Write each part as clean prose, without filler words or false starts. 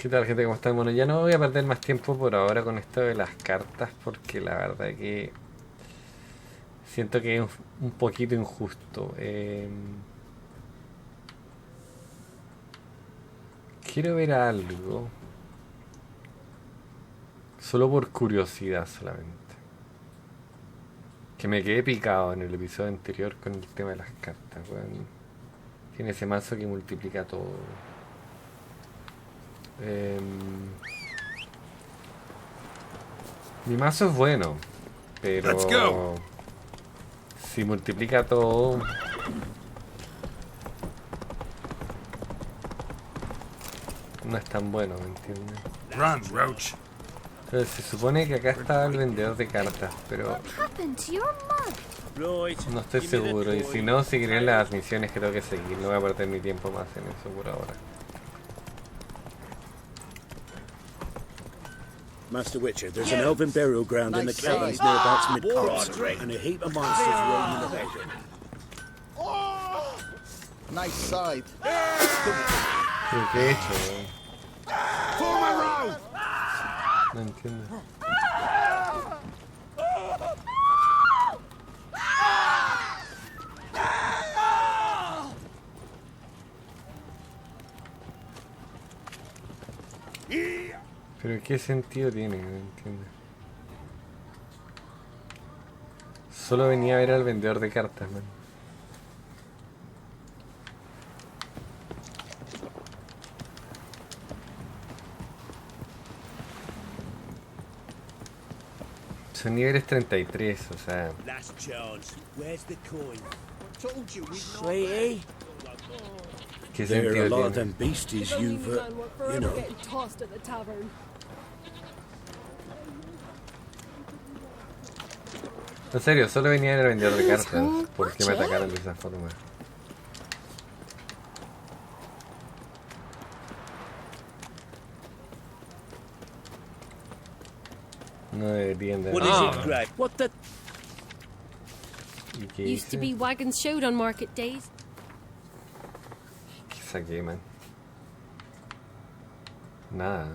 ¿Qué tal, gente? ¿Cómo están? Bueno, ya no voy a perder más tiempo por ahora con esto de las cartas, porque la verdad que siento que es un poquito injusto. Quiero ver algo, solo por curiosidad solamente. Que me quedé picado en el episodio anterior con el tema de las cartas, weón. Tiene ese mazo que multiplica todo. Mi mazo es bueno, pero si multiplica todo, no es tan bueno, ¿me entiendes? Run, Roach. Entonces se supone que acá está el vendedor de cartas, pero no estoy seguro. Y si no, seguiré las misiones que tengo que seguir. No voy a perder mi tiempo más en eso por ahora. Master Witcher, there's an elven burial ground in the caverns nearabouts mid-coast, and a heap of monsters roaming about it. Nice side. ¿Pero qué he hecho, weón? No entiendo. Pero qué sentido tiene, no entiendo. Solo venía a ver al vendedor de cartas, man. Son niveles 33, o sea. Last chance. Where's the coin? Told you we'd not. Sweetie? ¿Qué There are a sentido lot of tiene? them beasties you've, you know. En serio, solo venía a ver al vendedor de cartas. ¿Por qué me atacaron de esa forma? No deberían de... What is it, Greg? What the? ¿Y qué Used to hice? be wagons showed on market days. ¿Qué saqué, man? Nada,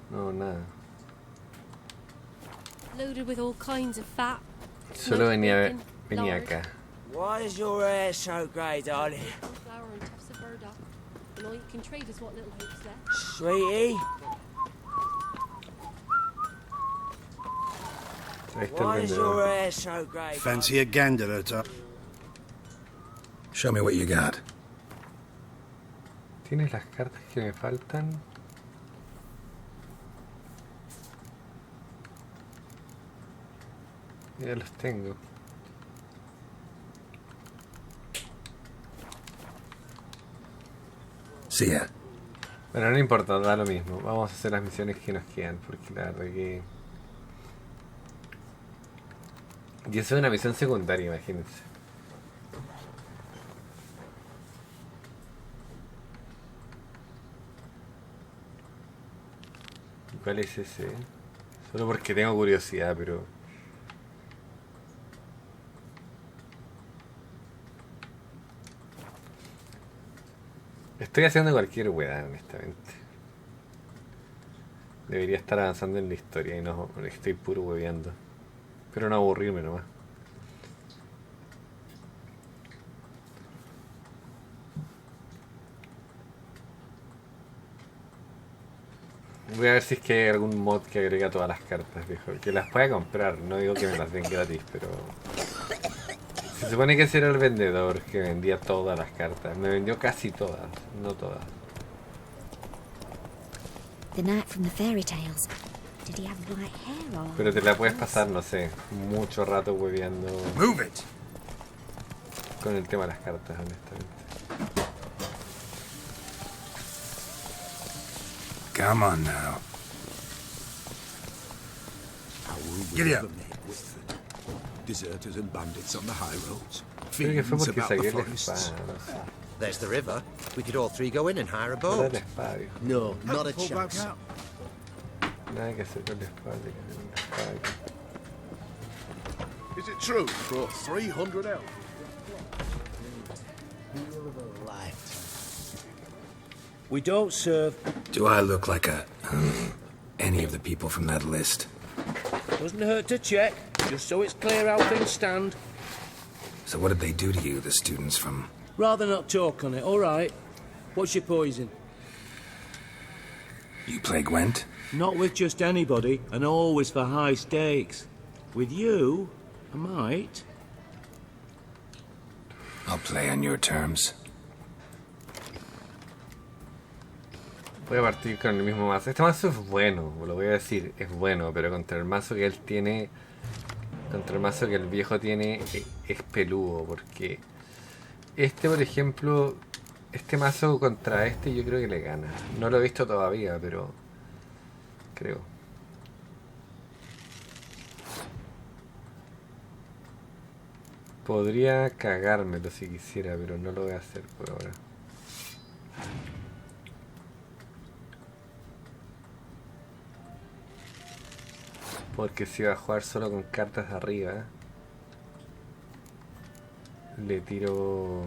¿no? No, nada. Loaded with all kinds of fat. Solo venía lard, acá. Why is your hair so grey, darling? flour and tufts of burdock. And all you can trade is what little hope's left. Sweetie? Ahí está Why el is your vendedor. hair so grey? Fancy a gander at all? Show me what you got. ¿Tienes las cartas que me faltan? Ya los tengo. See ya. Bueno, no importa, da lo mismo. Vamos a hacer las misiones que nos quedan, porque la verdad que... Y eso es una misión secundaria, imagínense. ¿Cuál es ese? Solo porque tengo curiosidad, pero... Estoy haciendo cualquier weá, honestamente. Debería estar avanzando en la historia y no estoy puro hueveando. Pero no aburrirme nomás. Voy a ver si es que hay algún mod que agrega todas las cartas, viejo. Que las pueda comprar, no digo que me las den gratis, pero... Se supone que ese era el vendedor que vendía todas las cartas. Me vendió casi todas, no todas. The knight from the fairy tales. Did he have white hair or? Pero te la puedes pasar, no sé, mucho rato hueveando Move it. con el tema de las cartas, honestamente. Come on now. Giddy up. Deserters and bandits on the high roads. Creo que fue Fiends porque about the saqué la forests. espada, no sé. There's the river. We could all three go in and hire a Era boat. la espada, viejo. No, not a Pull back chance. out. Nada que hacer con la espada, que hacer con la espada. Is it true? For 300 elf. We don't serve. Do I look like any of the people from that list? Doesn't hurt to check, just so it's clear how things stand. So what did they do to you, the students from... Rather not talk on it, all right? What's your poison? You play Gwent? Not with just anybody, and always for high stakes. With you, I might. I'll play on your terms. Voy a partir con el mismo mazo. Este mazo es bueno, lo voy a decir, es bueno, pero contra el mazo que él tiene, contra el mazo que el viejo tiene, es peludo, porque este, por ejemplo, este mazo contra este yo creo que le gana. No lo he visto todavía, pero creo. Podría cagármelo si quisiera, pero no lo voy a hacer por ahora. Porque si va a jugar solo con cartas de arriba, le tiro...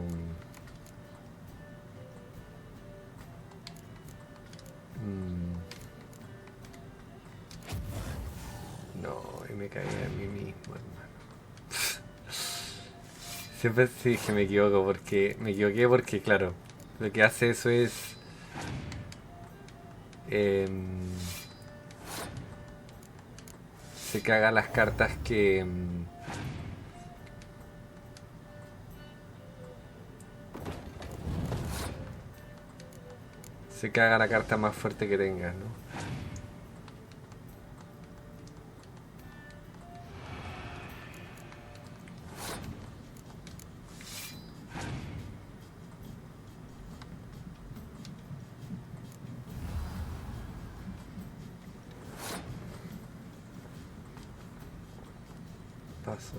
No, y me caí a mí mismo, hermano. Siempre sí que me equivoco, porque me equivoqué porque, claro, lo que hace eso es... se caga las cartas que... se caga la carta más fuerte que tengas, ¿no? Paso.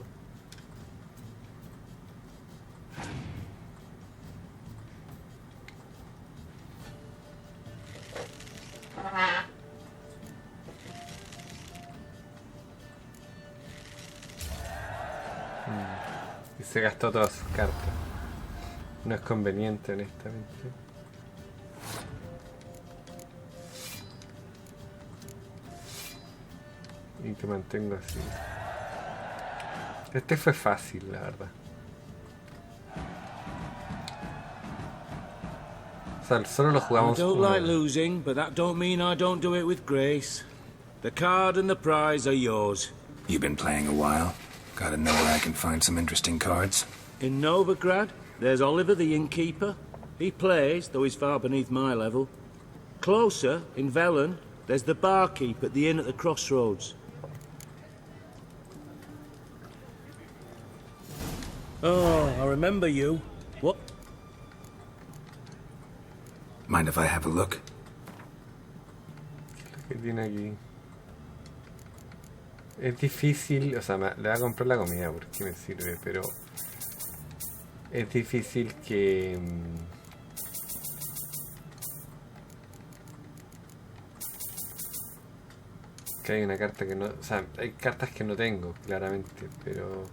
Y se gastó todas sus cartas. No es conveniente, honestamente. Y te mantengo así. Este fue fácil, la verdad. O sea, solo lo I jugamos don't uno. like losing, but that don't mean I don't do it with grace. The card and the prize are yours. You've been playing a while? Gotta know where I can find some interesting cards. In Novigrad, there's Oliver the innkeeper. He plays, though he's far beneath my level. Closer, in Velen, there's the barkeep at the inn at the crossroads. Oh, I remember you. What? Mind if I have a look? ¿Qué tiene aquí? Es difícil, o sea, le voy a comprar la comida porque me sirve, pero es difícil que hay una carta que no, o sea, hay cartas que no tengo, claramente, pero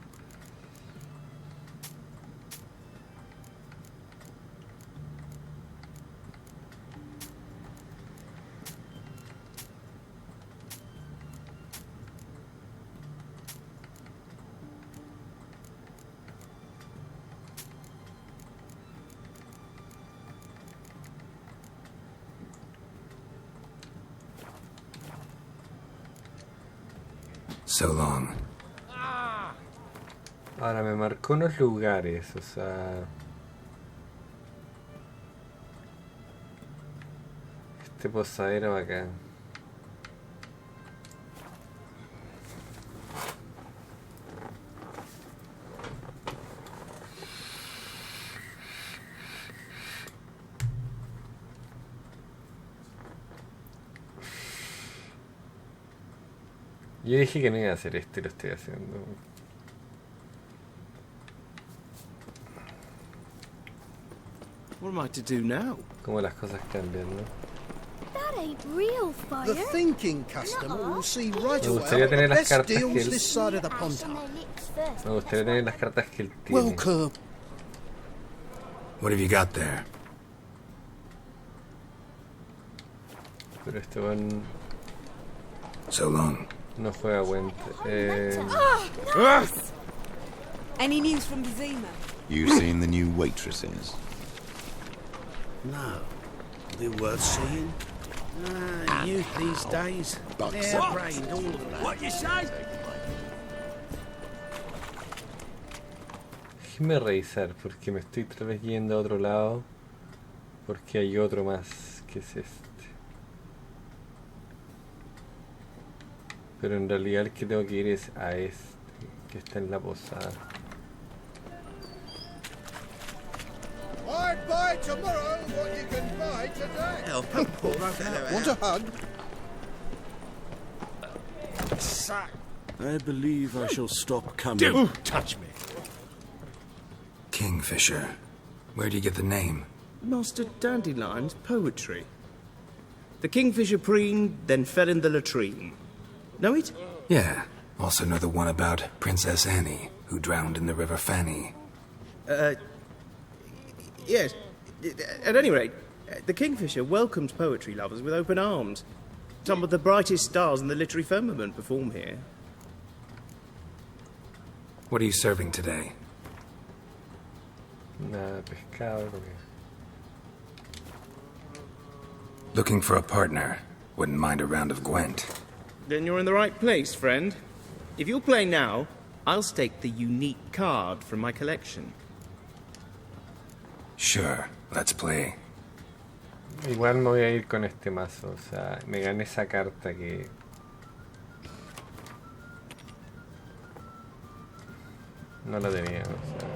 So long. ahora me marcó unos lugares, o sea, este posadero acá. Yo dije que no iba a hacer este, lo estoy haciendo. What am I to do now? Como las cosas cambian, ¿no? That ain't real fire. The thinking customer will see right Me away gustaría tener the las best cartas que deals él- this side of the pond. Ash on their lips first. Me gustaría tener las cartas que él tiene. Welcome. What have you got there? Pero este weón So long. no juega cuenta. Any news from the Zima? You seen the new waitresses? No. Are they worth seeing? Youth these days. Hair-brained, all of that. What you say? Déjeme revisar porque me estoy tal vez yendo a otro lado. Porque hay otro más que es este. Pero en realidad el que tengo que ir es a este, que está en la posada. I'd buy tomorrow what you can buy today. Want a hug? I believe I shall stop coming. Don't touch me. Kingfisher. Where do you get the name? Master Dandelion's poetry. The kingfisher preened, then fell in the latrine. Know it? Yeah. Also know the one about Princess Annie, who drowned in the River Fanny. Yes. At any rate, the kingfisher welcomes poetry lovers with open arms. Some of the brightest stars in the literary firmament perform here. What are you serving today? Nada, pescado. Looking for a partner. Wouldn't mind a round of Gwent. Then you're in the right place, friend. If you'll play now, I'll stake the unique card from my collection. Sure, let's play. Igual me voy a ir con este mazo, o sea, me gané esa carta que... No la tenía, o sea...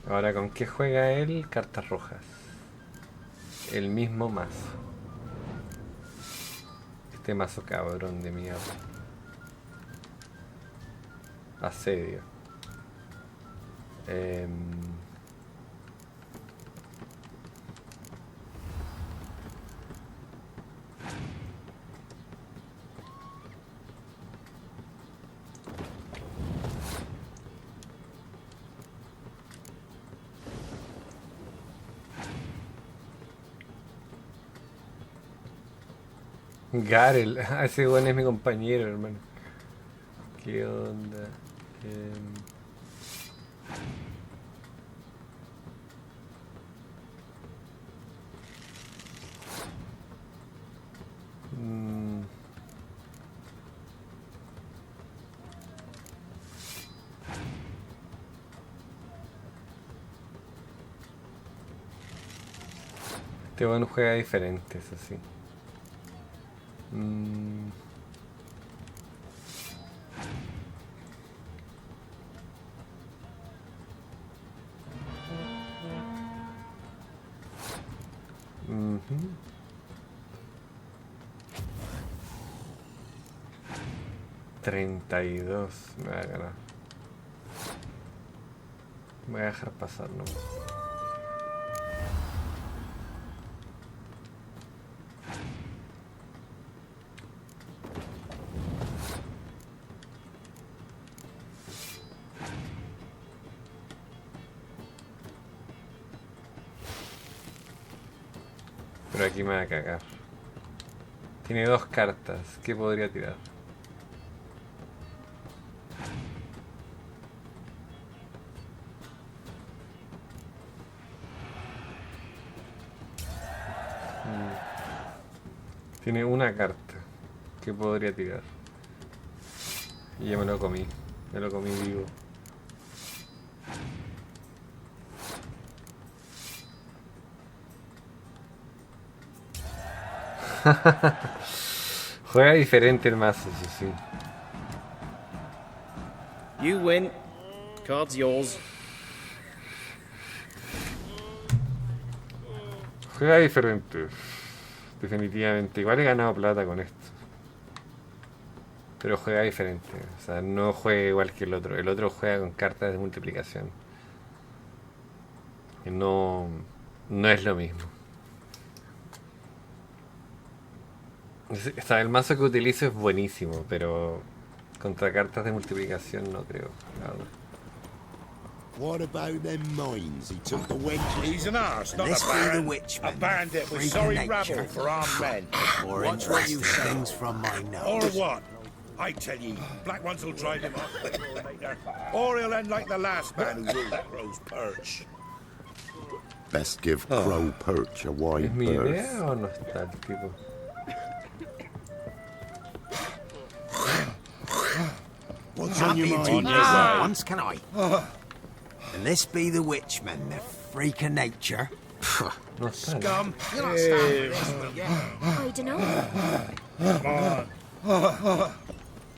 Ahora, ¿con qué juega él? Cartas rojas. El mismo mazo. Este mazo cabrón de mierda. Asedio. Garel, ese weón es mi compañero, hermano. ¿Qué onda? Este weón juega diferente, eso sí. Uh-huh. 32 me va a ganar. Voy a dejar pasar, ¿no? Pero aquí me va a cagar. Tiene dos cartas. ¿Qué podría tirar? Tiene una carta. ¿Qué podría tirar? Y ya me lo comí. Me lo comí vivo. Juega diferente el mazo, eso sí. You win. Card's yours. Juega diferente. Definitivamente. Igual he ganado plata con esto. Pero juega diferente. O sea, no juega igual que el otro. El otro juega con cartas de multiplicación. Y no es lo mismo. O sea, el mazo que utilizo es buenísimo, pero contra cartas de multiplicación no creo, la verdad. What about them mines he took the wenches? He's an arse, not This a be the baron. witchman, A bandit with freak sorry of rabble nature. for armed men. More Watch what you interesting say. things from my Or nose. what? I tell ye, black ones will drive him off quicker or later. Or he'll end like the last man who ruled Crow's Perch. Best give Crow Perch a ¿Es wide mi berth. idea o no está el tipo? What's Can't on be your in two mind? places at once, can I? And this be the witchman, the freak of nature. No está. Scum. You're not standing for this, will you? I dunno.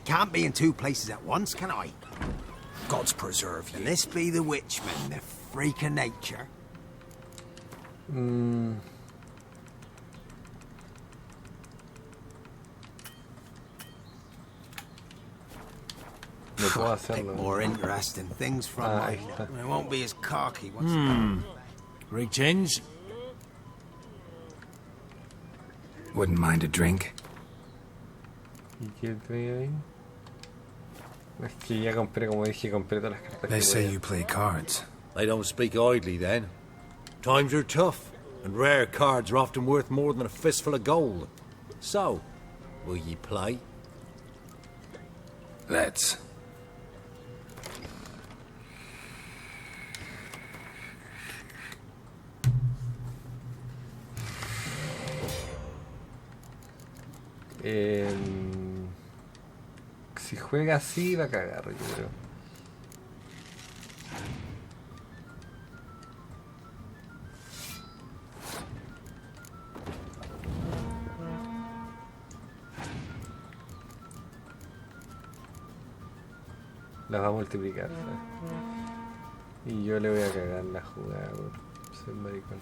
Can't be in two places at once, can I? God's preserve you. And this be the witchman, the freak of nature. No puedo Pick hacerlo. more interesting things from Ahí mine. está. It won't be as cocky once again. Greetings. Wouldn't mind a drink. ¿Y qué trae ahí? Es que ya compré, como dije, compré todas las cartas They que say podía. you play cards. They don't speak idly then. Times are tough, and rare cards are often worth more than a fistful of gold. So, will ye play? Let's. Si juega así va a cagar, yo creo. Las va a multiplicar, ¿sabes? Y yo le voy a cagar la jugada por ser maricón.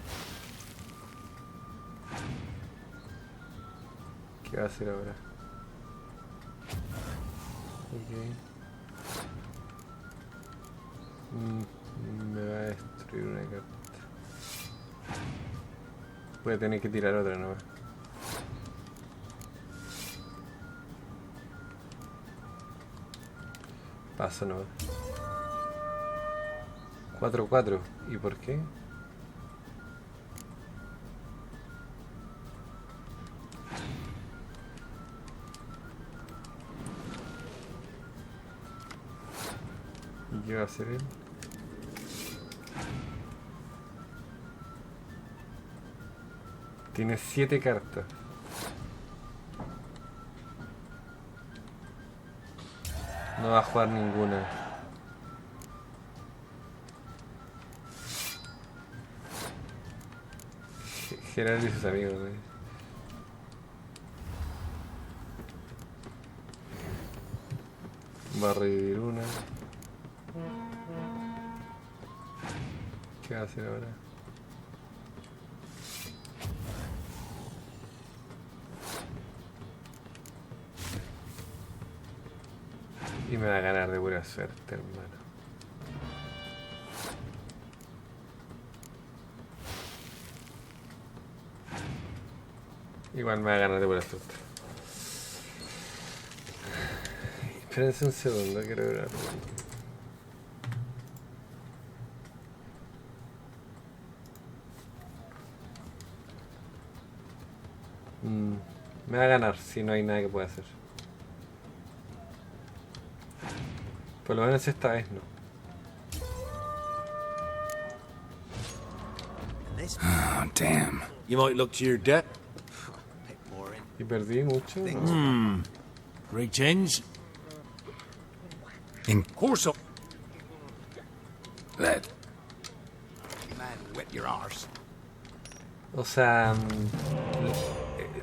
¿Qué va a hacer ahora? Ok. Me va a destruir una carta. Voy a tener que tirar otra nueva. Paso nueva. 4-4. ¿Y por qué? ¿Y qué va a hacer él? Tiene 7 cartas. No va a jugar ninguna. Gerardo y sus amigos, ¿no? Va a revivir una. ¿Qué va a hacer ahora? Y me va a ganar de buena suerte, hermano. Igual me va a ganar de buena suerte. Espérense un segundo, quiero ver algo. Me va a ganar si no hay nada que pueda hacer. Por lo menos esta vez no. Oh, damn. You might look to your debt. Y perdí mucho, ¿no? Greetings. In Course up. let. Man, whip your arse. O sea,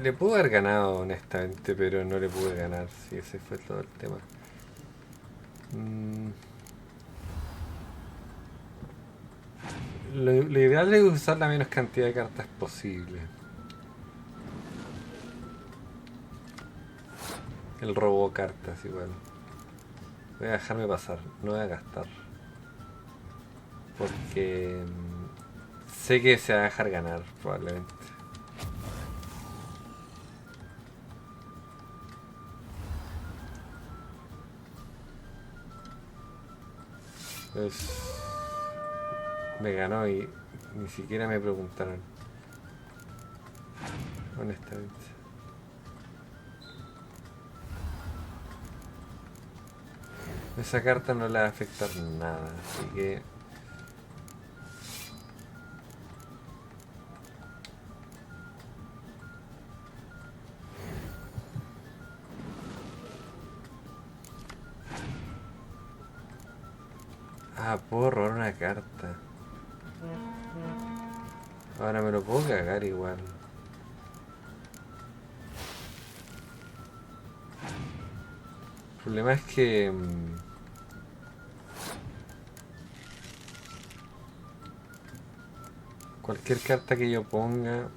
le pude haber ganado honestamente, pero no le pude ganar, sí, ese fue todo el tema. Lo ideal es usar la menos cantidad de cartas posible. El robo cartas igual. Voy a dejarme pasar, no voy a gastar. Porque sé que se va a dejar ganar probablemente. Pues Me ganó y ni siquiera me preguntaron. Honestamente. Esa carta no le va a afectar nada, así que... Ah, puedo robar una carta. Ahora me lo puedo cagar igual. El problema es que... cualquier carta que yo ponga...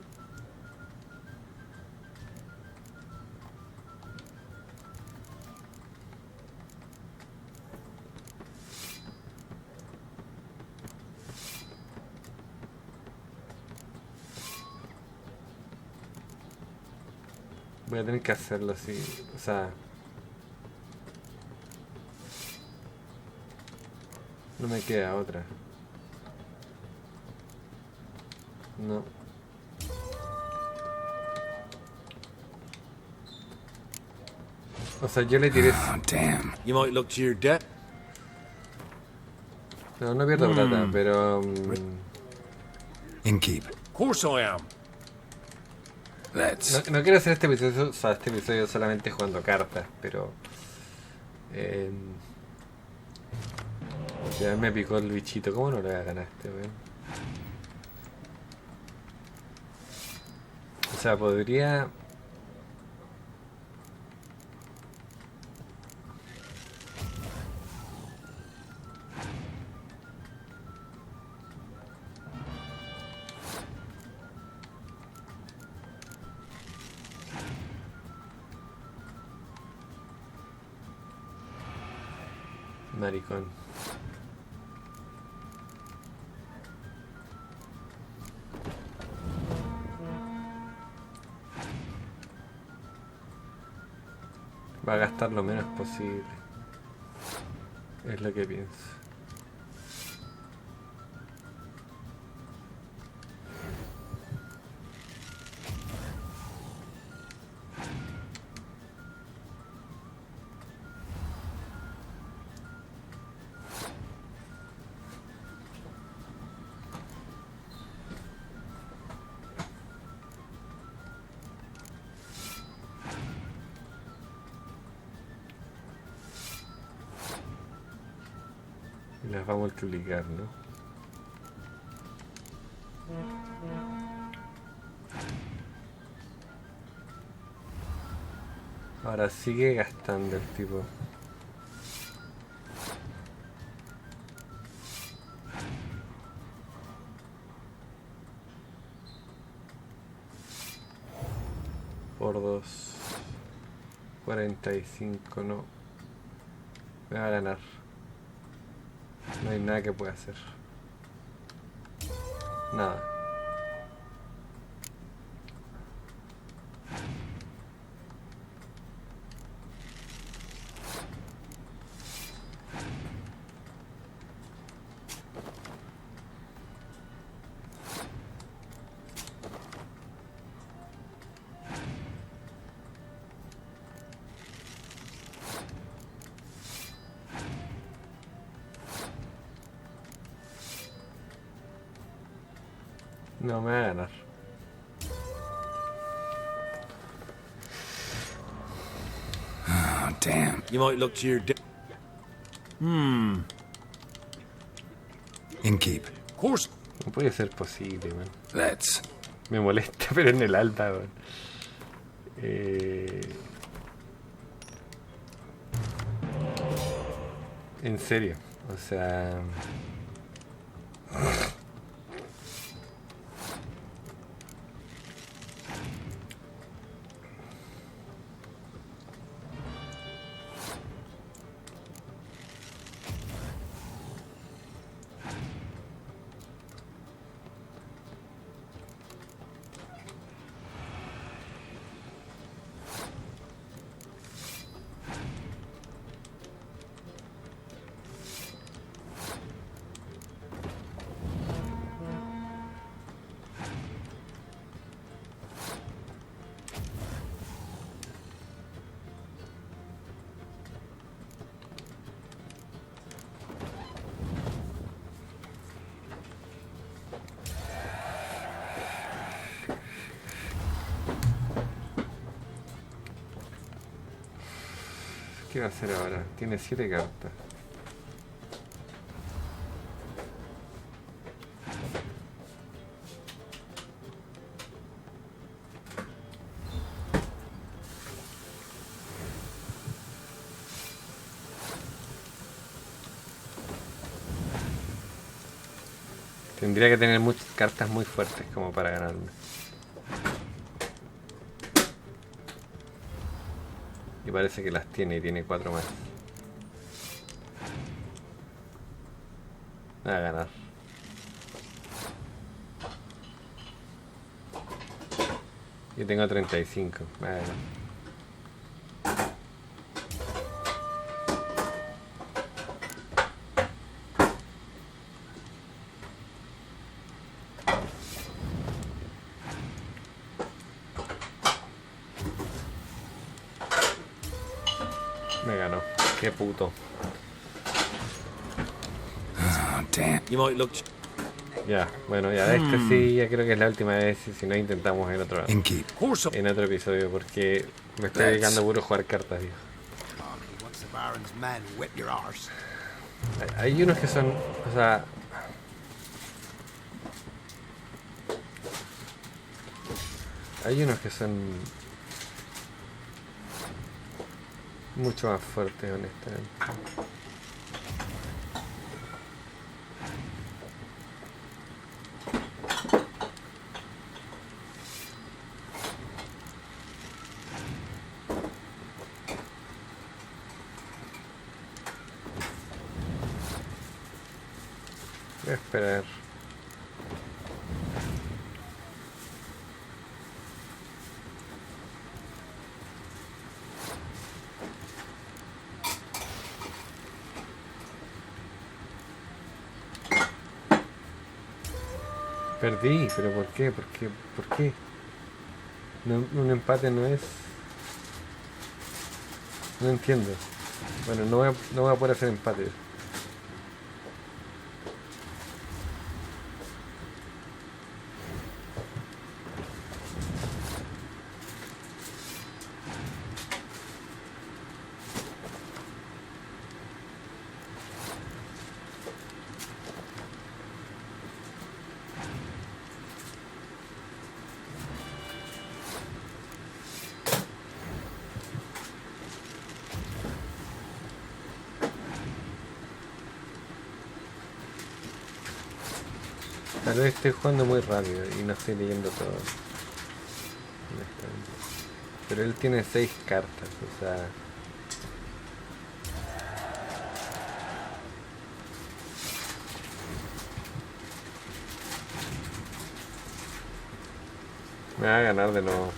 Voy a tener que hacerlo así, o sea... No me queda otra. No. O sea, yo le tiré... Oh, damn. You might look to your debt. No pierdo plata, pero... Inkeep. Of course I am. Let's. No quiero hacer este episodio, o sea, este episodio solamente jugando cartas, pero... ya me picó el bichito, ¿cómo no le voy a ganar a este weón? O sea, podría... Maricón. Va a gastar lo menos posible. Es lo que pienso. Y las va a multiplicar, ¿no? Ahora sigue gastando el tipo. Por 2. 45, no. Me va a ganar. No hay nada que pueda hacer. Nada. No me va a ganar. Oh, damn. You might look to your debt. Inkeep. Of course. No puede ser posible, man. Let's. Me molesta, pero en el alta, man. En serio. O sea... ¿Qué va a hacer ahora? Tiene 7 cartas. Tendría que tener muchas cartas muy fuertes como para ganarme. Y parece que las tiene y tiene 4 más. Me va a ganar. Yo tengo 35. Me va a ganar. Me ganó. Qué puto. Ya, bueno, ya este sí, ya creo que es la última vez. Si no, intentamos en otro episodio, porque me estoy dedicando a puro jugar cartas, viejo. Hay unos que son, o sea, hay unos que son mucho más fuertes, honestamente. Voy a esperar. Perdí, pero ¿por qué? ¿Por qué? ¿Por qué? No, un empate no es... No entiendo. Bueno, no voy a poder hacer empate. Tal vez estoy jugando muy rápido y no estoy leyendo todo. Pero él tiene 6 cartas, o sea... Me va a ganar de nuevo.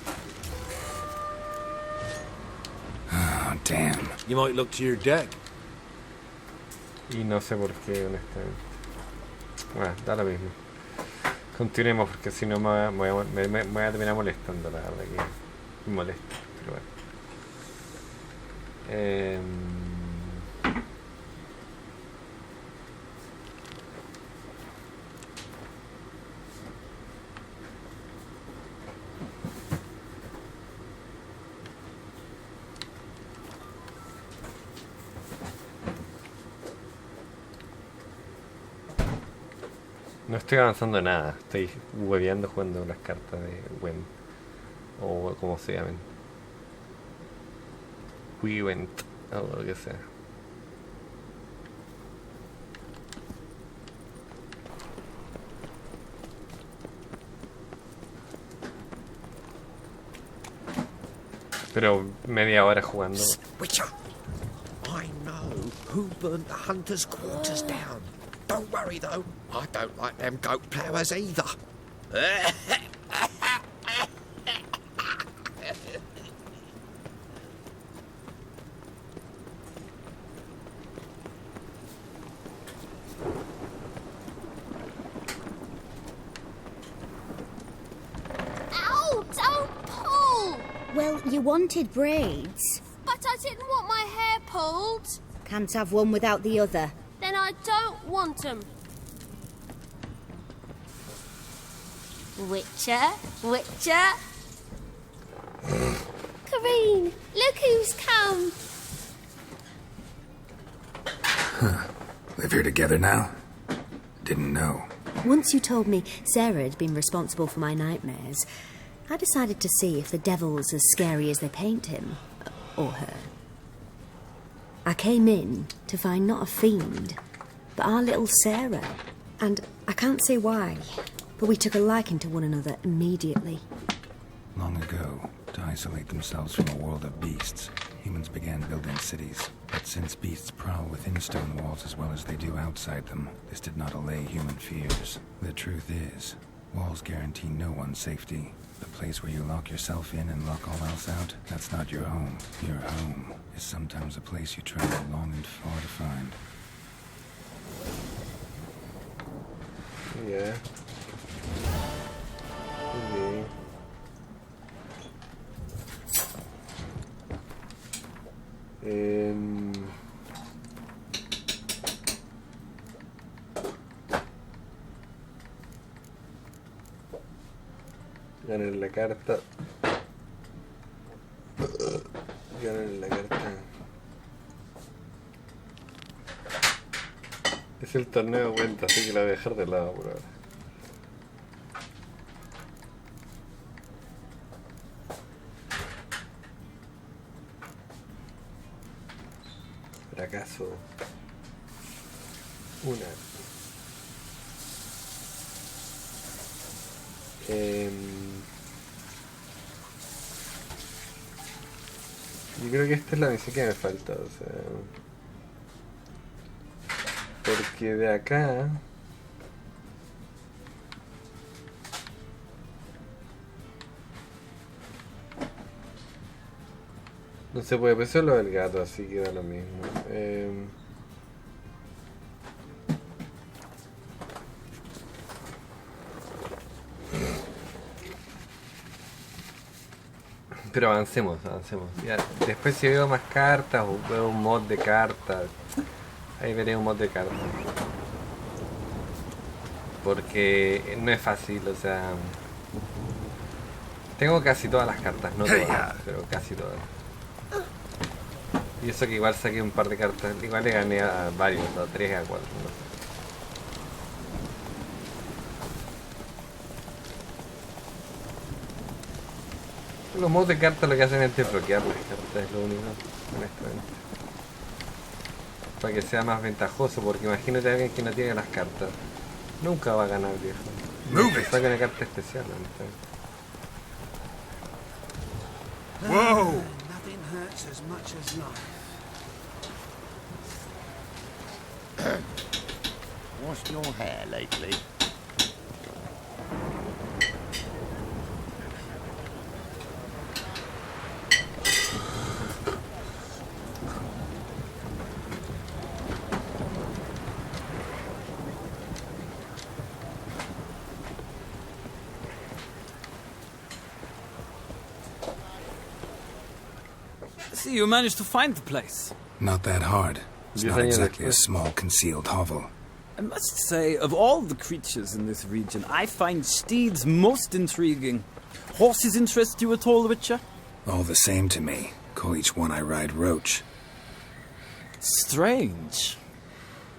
Oh, damn. You might look to your deck. Y no sé por qué, honestamente. Bueno, da lo mismo. Continuemos porque si no me voy a terminar molestando, la verdad que me molesta, pero bueno. No estoy avanzando nada, estoy hueveando jugando las cartas de Went, o como se llamen. Went, o lo que sea. Pero media hora jugando. Witcher, I know who burnt the hunter's quarters down. Don't worry, though. I don't like them goat ploughers either. Ow! Don't pull! Well, you wanted braids. But I didn't want my hair pulled. Can't have one without the other. Then I don't want them. Witcher, Witcher. Kareen, look who's come. Live here together now? Didn't know. Once you told me Sarah had been responsible for my nightmares, I decided to see if the devil's as scary as they paint him. Or her. I came in to find not a fiend, but our little Sarah. And I can't say why, but we took a liking to one another immediately. Long ago, to isolate themselves from a world of beasts, humans began building cities. But since beasts prowl within stone walls as well as they do outside them, this did not allay human fears. The truth is, walls guarantee no one's safety. The place where you lock yourself in and lock all else out, that's not your home. Your home is sometimes a place you travel long and far to find. Yeah. Okay. Ganar la carta. Ganar la carta. Es el torneo de cuenta, así que la voy a dejar de lado por ahora. Fracaso. Una. Yo creo que esta es la misión que me falta, o sea, porque de acá no se puede, pero eso es lo del gato, así que da lo mismo. Pero avancemos. Ya, después si veo más cartas o veo un mod de cartas, ahí veré un mod de cartas. Porque no es fácil, o sea, tengo casi todas las cartas, no todas, pero casi todas. Y eso que igual saqué un par de cartas, igual le gané a varios, a 3, a 4, no sé. Los modos de cartas lo que hacen es desbloquear las cartas, es lo único, honestamente. Para que sea más ventajoso, porque imagínate a alguien que no tiene las cartas. Nunca va a ganar, viejo. Nunca saca una carta especial, honestamente. Whoa! Nothing hurts as much as life. Washed your hair lately? See, you managed to find the place. Not that hard. It's not exactly a small, concealed hovel. I must say, of all the creatures in this region, I find steeds most intriguing. Horses interest you at all, Witcher? All the same to me. Call each one I ride Roach. Strange.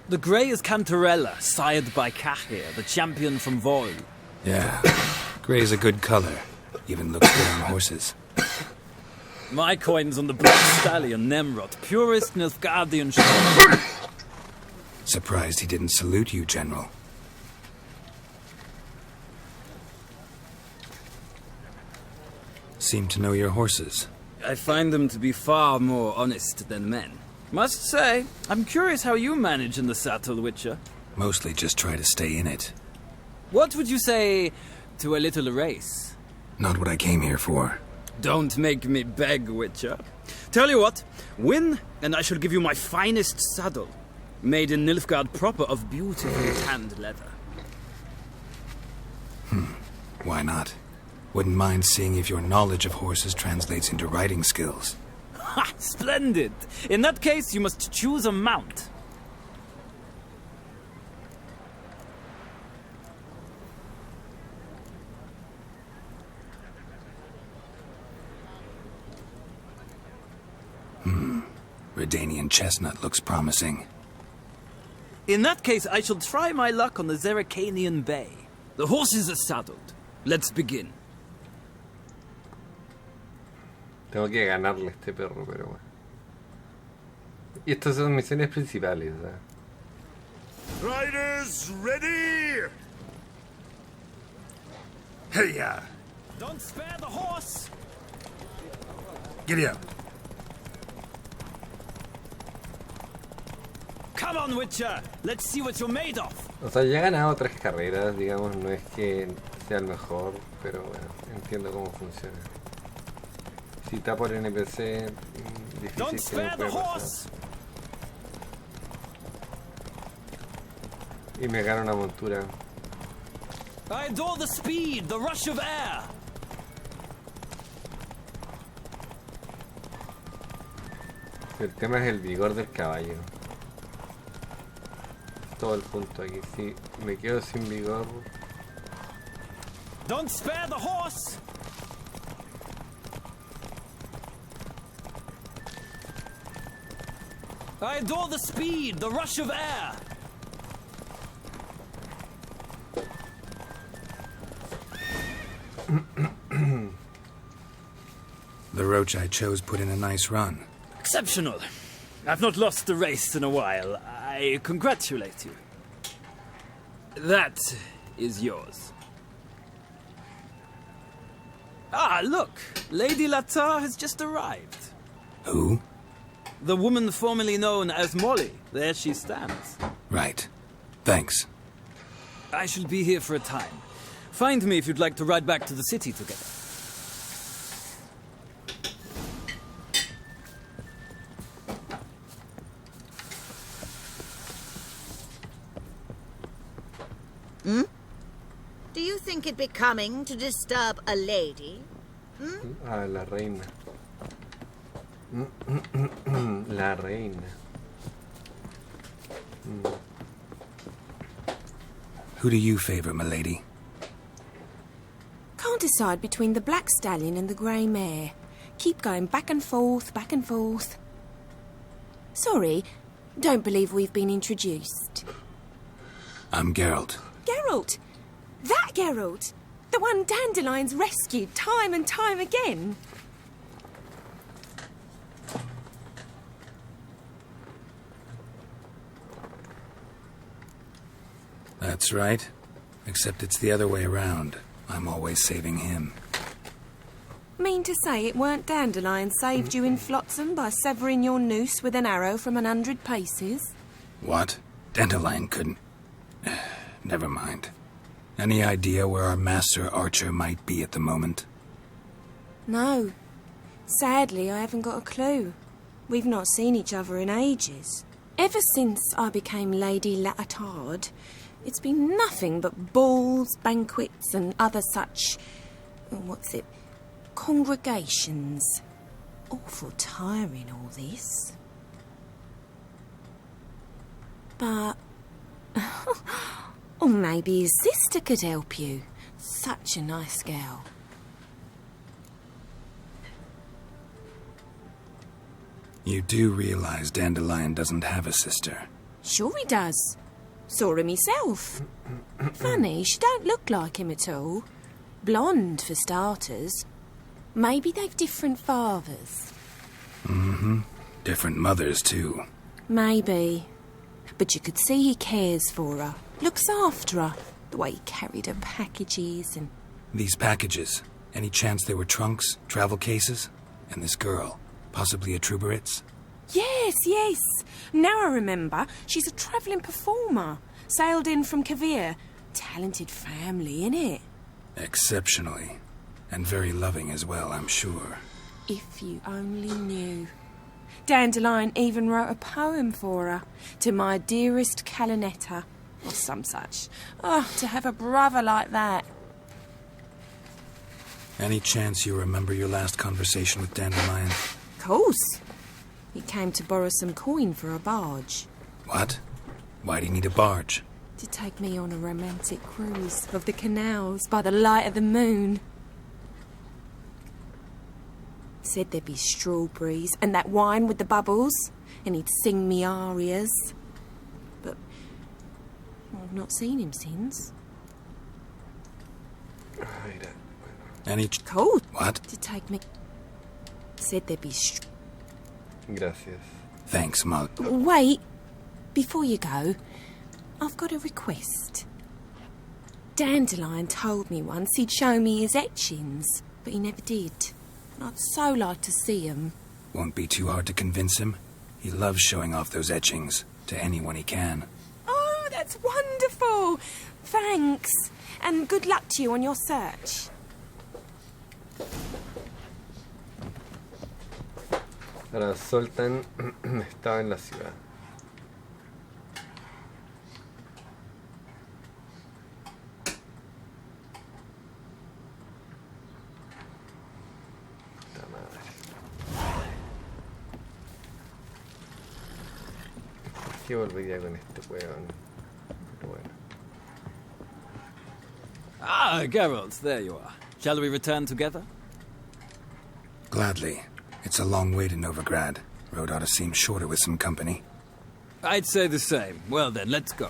The grey is Cantarella, sired by Cahir, the champion from Vol. Yeah, grey's a good color. Even looks good on horses. My coin's on the Black Stallion, Nemrod, purest Nilfgaardian shot. Surprised he didn't salute you, General. Seem to know your horses. I find them to be far more honest than men. Must say, I'm curious how you manage in the saddle, Witcher. Mostly just try to stay in it. What would you say to a little race? Not what I came here for. Don't make me beg, Witcher. Tell you what, win, and I shall give you my finest saddle. Made in Nilfgaard proper of beautifully tanned leather. Why not? Wouldn't mind seeing if your knowledge of horses translates into riding skills. Ha! Splendid! In that case, you must choose a mount. Redanian chestnut looks promising. In that case, I shall try my luck on the Zeracanian Bay. The horses are saddled. Let's begin. Tengo que ganarle a este perro, pero bueno. Y estas son misiones principales, ¿eh? Riders, ready! Hey-ya! Don't spare the horse! Giddy up. Come on, Witcher! Let's see what you're made of! O sea, ya he ganado 3 carreras, digamos, no es que sea el mejor, pero bueno, entiendo cómo funciona. Si tapo el NPC, difícil que me puede pasar. Y me gana una montura. I adore the speed, the rush of air! El tema es el vigor del caballo. Todo el punto aquí. Si me quedo sin vigor. Don't spare the horse! I adore the speed, the rush of air! The roach I chose put in a nice run. Exceptional. I've not lost a race in a while. I congratulate you. That is yours. Ah, look! Lady Latar has just arrived. Who? The woman formerly known as Molly. There she stands. Right. Thanks. I shall be here for a time. Find me if you'd like to ride back to the city together. Hmm? Do you think it becoming to disturb a lady? Hmm? Ah, la reina. La reina. Who do you favor, milady? Can't decide between the black stallion and the grey mare. Keep going back and forth, back and forth. Sorry, don't believe we've been introduced. I'm Geralt. Geralt! That Geralt! The one Dandelion's rescued time and time again. That's right. Except it's the other way around. I'm always saving him. Mean to say it weren't Dandelion saved you in Flotsam by severing your noose with an arrow from 100 paces? What? Dandelion couldn't... Never mind. Any idea where our master archer might be at the moment? No. Sadly, I haven't got a clue. We've not seen each other in ages. Ever since I became Lady Latard, it's been nothing but balls, banquets and other such... congregations. Awful tiring, all this. But... or maybe his sister could help you. Such a nice girl. You do realize Dandelion doesn't have a sister? Sure he does. Saw him myself. Funny, she don't look like him at all. Blonde, for starters. Maybe they've different fathers. Mm-hmm. Different mothers, too. Maybe. But you could see he cares for her. Looks after her. The way he carried her packages and... These packages? Any chance they were trunks, travel cases? And this girl? Possibly a Truberitz? Yes, yes. Now I remember. She's a travelling performer. Sailed in from Kavir. Talented family, innit? Exceptionally. And very loving as well, I'm sure. If you only knew. Dandelion even wrote a poem for her. To my dearest Calinetta. Or some such. Oh, to have a brother like that. Any chance you remember your last conversation with Dandelion? Of course. He came to borrow some coin for a barge. What? Why do you need a barge? To take me on a romantic cruise of the canals by the light of the moon. Said there'd be strawberries and that wine with the bubbles, and he'd sing me arias. But I've not seen him since. Any Cold. What? To take me. Said there'd be. Gracias. Thanks, Mug. Wait. Before you go, I've got a request. Dandelion told me once he'd show me his etchings, but he never did. And I'd so like to see them. Won't be too hard to convince him. He loves showing off those etchings to anyone he can. Oh, that's wonderful. Thanks. And good luck to you on your search. Ahora Zoltan estaba en la ciudad. Puta madre. ¿Qué volvería con este weón? Pero bueno. Ah, Geralt, there you are. Shall we return together? Gladly. It's a long way to Novigrad. Road ought to seem shorter with some company. I'd say the same. Well then, let's go.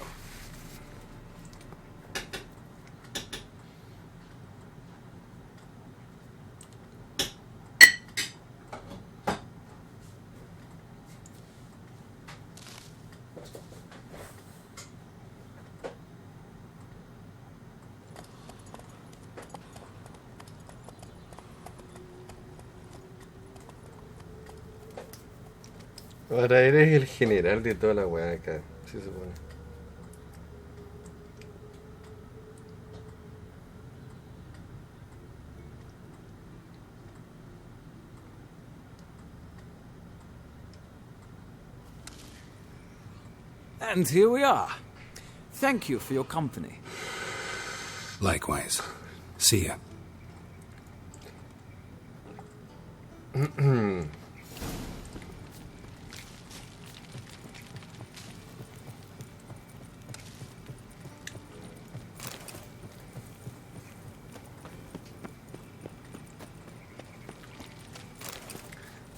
Ahora eres el general de toda la weá acá, se supone. And here we are. Thank you for your company. Likewise. See ya.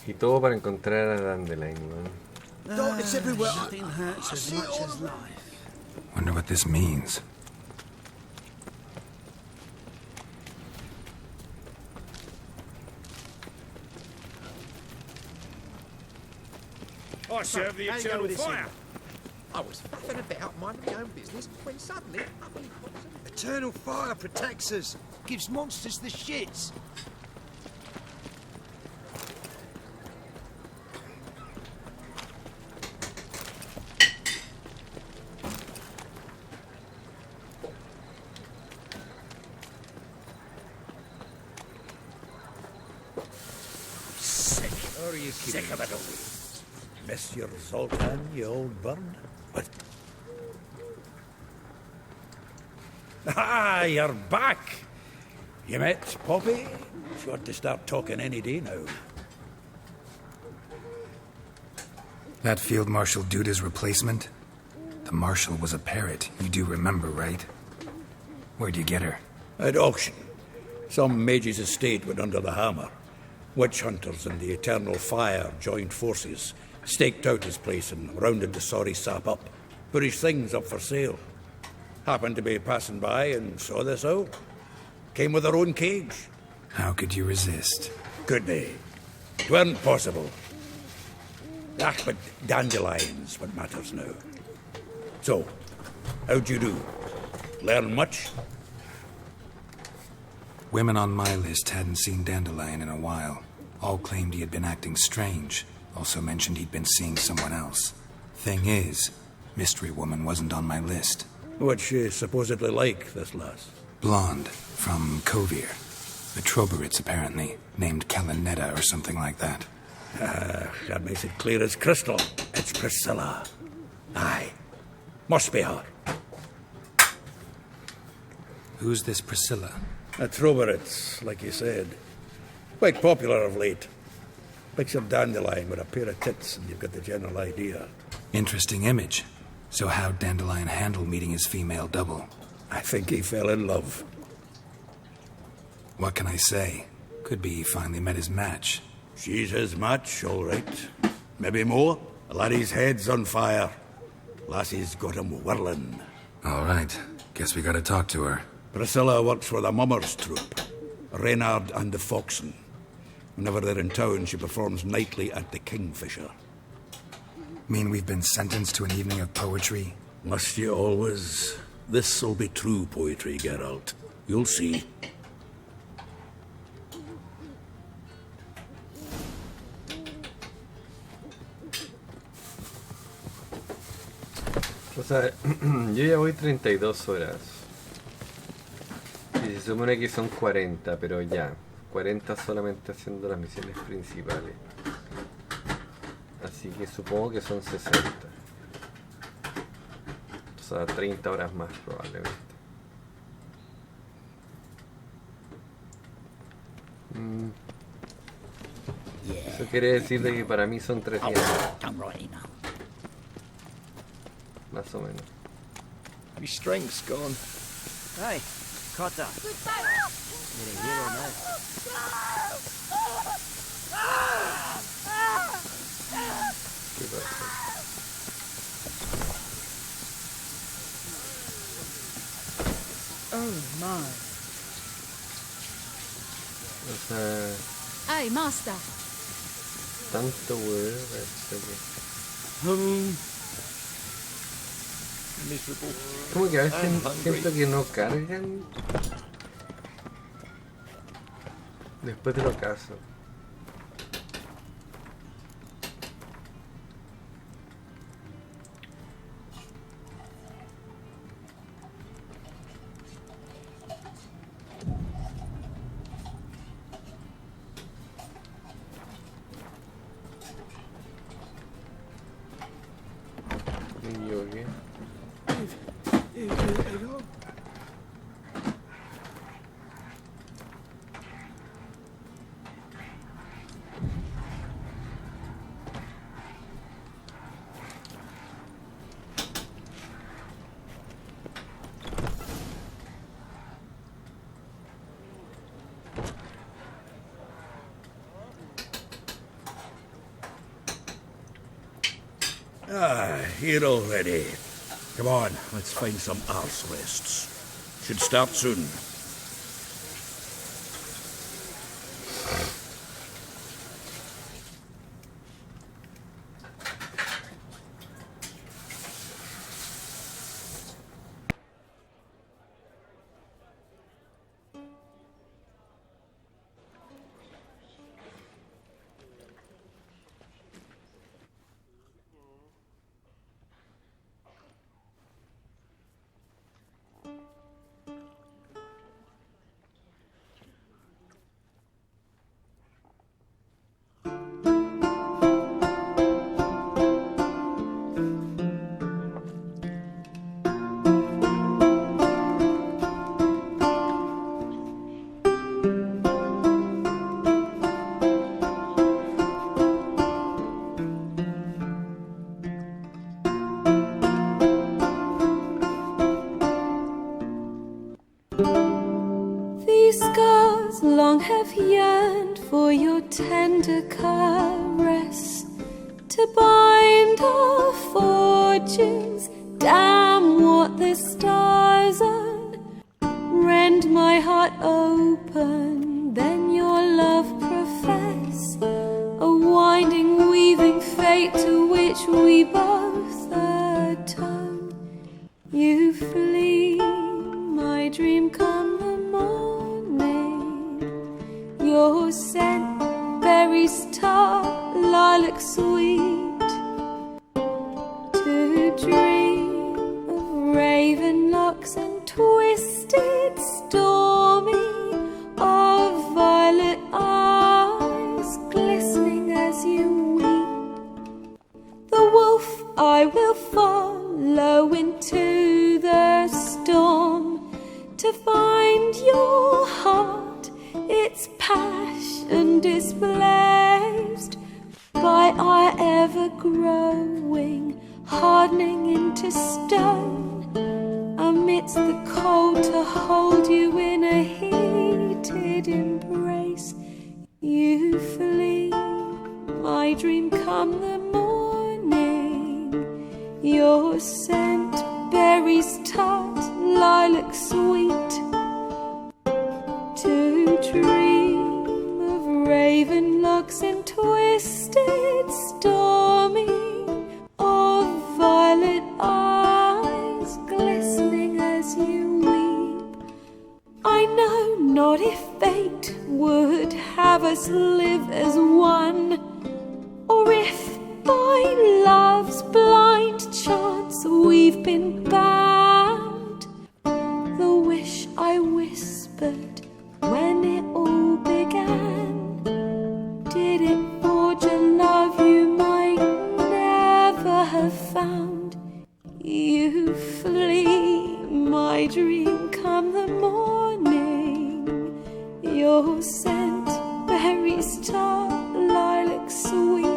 Y todo para encontrar a Dandelion, man. Darkness everywhere. Nothing hurts as much as life. Wonder what this means. I serve the eternal fire. I was faffing about minding my own business when suddenly up he pops a... Eternal fire protects us. Gives monsters the shits. Are you sick of it all? Miss your Zoltan, you old bird? What? Ah, you're back! You met Poppy? She ought to start talking any day now. That Field Marshal Duda's replacement? The Marshal was a parrot, you do remember, right? Where'd you get her? At auction. Some mage's estate went under the hammer. Witch hunters and the Eternal Fire joined forces, staked out his place and rounded the sorry sap up, put his things up for sale. Happened to be passing by and saw this out. Came with her own cage. How could you resist? Could they? 'Tweren't possible. Ah, but dandelion's what matters now. So, how'd you do? Learn much? Women on my list hadn't seen Dandelion in a while. All claimed he had been acting strange. Also mentioned he'd been seeing someone else. Thing is, Mystery Woman wasn't on my list. What's she supposedly like, this lass? Blonde, from Kovir. The Troberits, apparently. Named Kalinetta or something like that. That makes it clear as crystal. It's Priscilla. Aye. Must be her. Who's this Priscilla? A Troberits, like you said. Quite popular of late. Picture Dandelion with a pair of tits and you've got the general idea. Interesting image. So how'd Dandelion handle meeting his female double? I think he fell in love. What can I say? Could be he finally met his match. She's his match, all right. Maybe more. The laddie's head's on fire. Lassie's got him whirling. All right. Guess we gotta talk to her. Priscilla works for the Mummers troupe, Reynard and the Foxen. Whenever they're in town, she performs nightly at the Kingfisher. Mean we've been sentenced to an evening of poetry? Must you always? This'll be true poetry, Geralt. You'll see. O sea, yo ya voy 32 horas. Y se supone que son 40, pero ya. 40 solamente haciendo las misiones principales. Así que supongo que son 60. O sea, 30 horas más probablemente. Eso quiere decir de que para mí son 3 días. Más o menos. My strength's gone. Hey, Cotta. ¿Qué pasa? Oh my. O sea, Hey, master. tanto huevo. Miserable. Como que a veces I'm hungry. siento que no cargan después de lo caso. Me equivoqué. Here already. Come on, let's find some arse rests. Should start soon. These scars long have yearned for your tender caress, to bind our fortunes. Damn what the stars are. Rend my heart open, then your love profess, a winding, weaving fate to which we both atone. You flee, my dream come the morning. Your scent, berries tart, lilac sweet, to dream of raven locks and twisted stormy, of violet eyes glistening as you weep. The wolf I will follow into the storm, to find your heart, its passion displaced by our ever-growing, hardening into stone, amidst the cold to hold you in a heated embrace. You flee, my dream come the morning, your scent berries tart, as you weep. I know not if fate would have us live as one, or if by love's blind chance we've been bound. The wish I whispered when it all began, did it forge a love you might never have found? You flee, my dream, come the morning. Your scent, berry star, lilac sweet.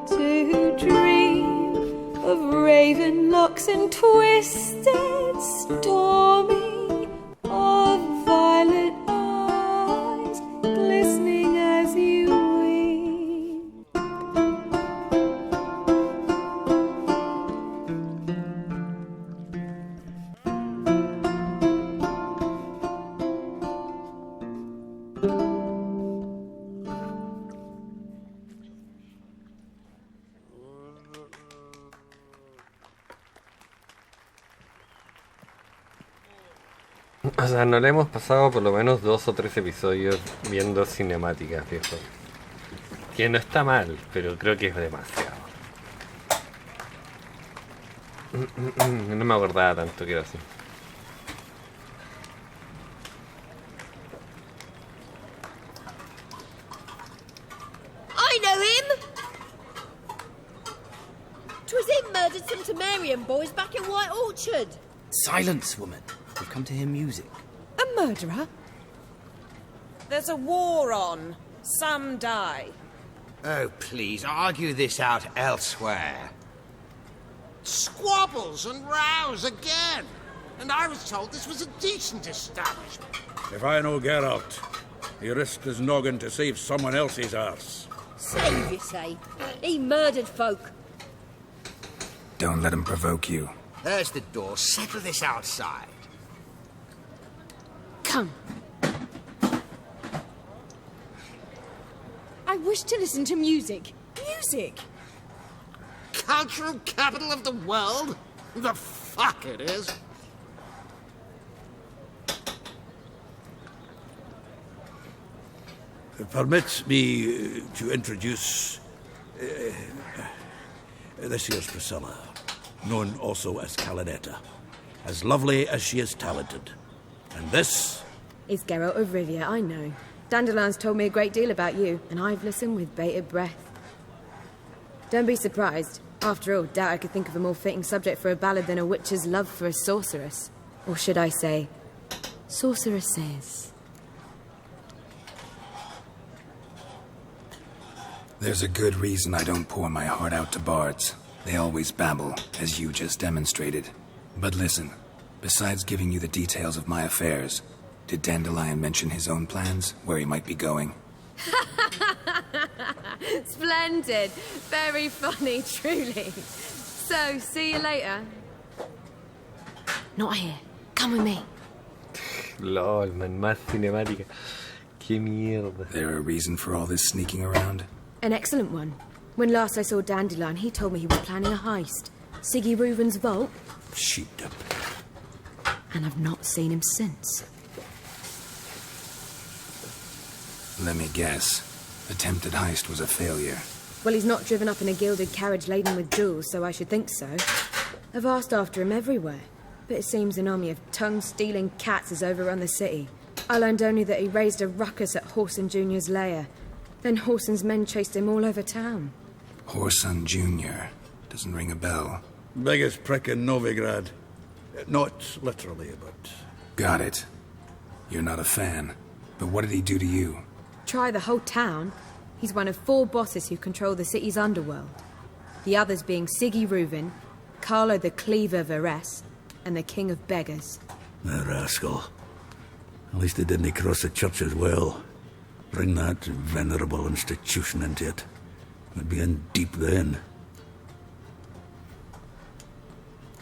To dream of raven locks and twisted, stormy, of violet eyes, glistening as you weep. O sea, no le hemos pasado por lo menos 2 o 3 episodios viendo cinemáticas, viejo. Que no está mal, pero creo que es demasiado. No me acordaba tanto que era así. I know him! 'Twas him murdered some Temerian boys back in White Orchard. Silence, woman. We've come to hear music. A murderer? There's a war on. Some die. Oh, please, argue this out elsewhere. Squabbles and rows again. And I was told this was a decent establishment. If I know Geralt, he risked his noggin to save someone else's arse. Save, you say? He murdered folk. Don't let him provoke you. There's the door. Settle this outside. Come. I wish to listen to music. Music! Cultural capital of the world? The fuck it is. Permit me to introduce this here's Priscilla, known also as Calinetta, as lovely as she is talented. And this is Geralt of Rivia, I know. Dandelion's told me a great deal about you, and I've listened with bated breath. Don't be surprised. After all, doubt I could think of a more fitting subject for a ballad than a witch's love for a sorceress. Or should I say, sorceresses. There's a good reason I don't pour my heart out to bards. They always babble, as you just demonstrated. But listen, besides giving you the details of my affairs, did Dandelion mention his own plans, where he might be going? Splendid. Very funny, truly. So, see you later. Not here. Come with me. LOL, man, más cinemática. Qué mierda. There a reason for all this sneaking around? An excellent one. When last I saw Dandelion, he told me he was planning a heist. Siggy Reuven's vault. Sheepdip. And I've not seen him since. Let me guess. Attempted heist was a failure. Well, he's not driven up in a gilded carriage laden with jewels, so I should think so. I've asked after him everywhere, but it seems an army of tongue-stealing cats has overrun the city. I learned only that he raised a ruckus at Whoreson Jr.'s lair. Then Whoreson's men chased him all over town. Whoreson Jr. Doesn't ring a bell. Biggest prick in Novigrad. Not literally, but... Got it. You're not a fan. But what did he do to you? Try the whole town. He's one of 4 bosses who control the city's underworld. The others being Siggy Reuven, Carlo the Cleaver Varese, and the King of Beggars. The rascal. At least he didn't cross the church as well. Bring that venerable institution into it. We'd be in deep then.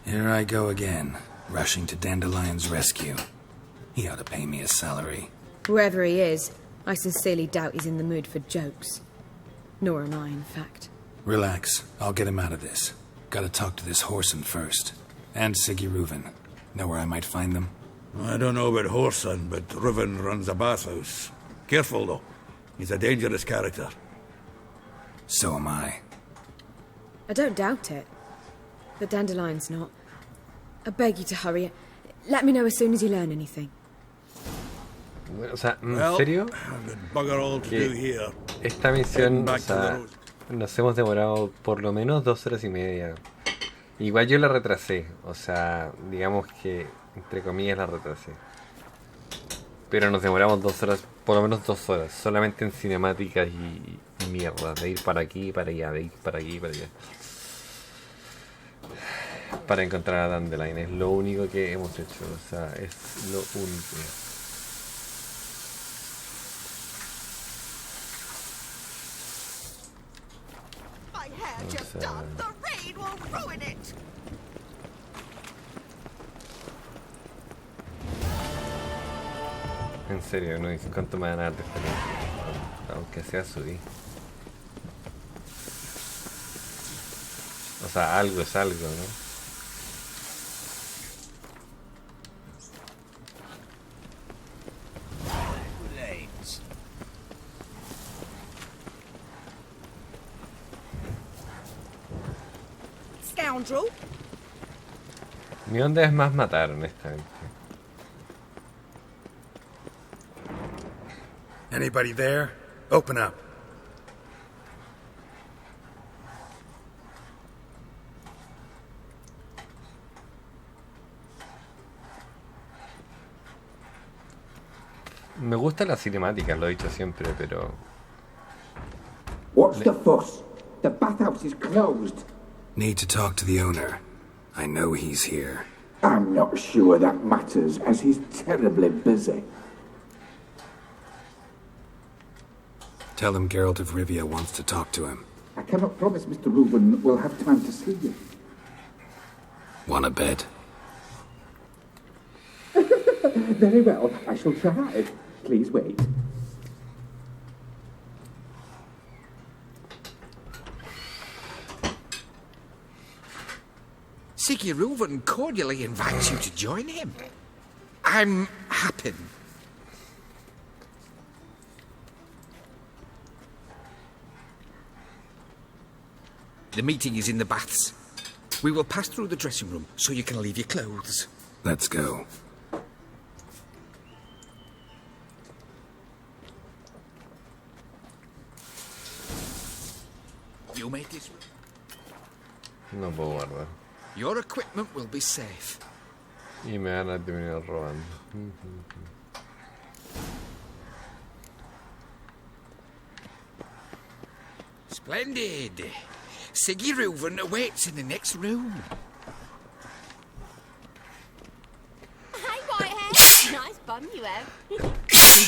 Here I go again, rushing to Dandelion's rescue. He ought to pay me a salary. Whoever he is, I sincerely doubt he's in the mood for jokes. Nor am I, in fact. Relax. I'll get him out of this. Gotta talk to this Whoreson first. And Siggy Reuven. Know where I might find them? I don't know about Whoreson, but Reuven runs a bathhouse. Careful, though. He's a dangerous character. So am I. I don't doubt it. But Dandelion's not. I beg you to hurry. Let me know as soon as you learn anything. O sea, ¿en serio? Que esta misión, o sea, nos hemos demorado por lo menos 2 horas y media. Igual yo la retrasé, o sea, digamos que entre comillas la retrasé. Pero nos demoramos 2 horas, por lo menos 2 horas, solamente en cinemáticas y mierda, de ir para aquí y para allá, de ir para aquí y para allá. Para encontrar a Dandelion, es lo único que hemos hecho, o sea, es lo único. En serio, no dice cuánto me van a dar de experiencia, aunque sea subir. O sea, algo es algo, ¿no? Scoundrel. Mi onda es más matar, honestamente. Anybody there? Open up. Me gustan las cinemáticas, lo he dicho siempre, pero... What's the fuss? The bathhouse is closed. Need to talk to the owner. I know he's here. I'm not sure that matters, as he's terribly busy. Tell him Geralt of Rivia wants to talk to him. I cannot promise Mr. Reuben will have time to see you. Want a bed? Very well, I shall try. Please wait. Siggy Reuven cordially invites you to join him. I'm happy. The meeting is in the baths. We will pass through the dressing room so you can leave your clothes. Let's go. You made this. No puedo guardar. Your equipment will be safe. Y me van a terminar robando. Splendid. Siggy Reuven awaits in the next room. Hey, Whitehead! Nice bum you have. You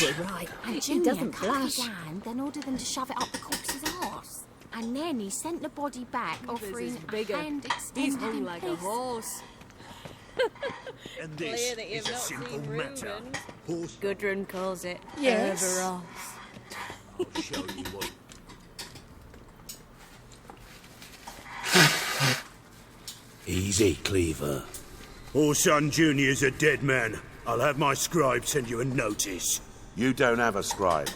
were right. And He Junior doesn't cut blush. his hand, then ordered them to shove it up the corpse's arse. And then he sent the body back, offering a hand extended hung in like a peace. horse. And Clear this that is you've a not simple seen matter. Horse Gudrun calls it Yes. Everos. show you what. Easy, Cleaver. Orson Jr.'s a dead man. I'll have my scribe send you a notice. You don't have a scribe.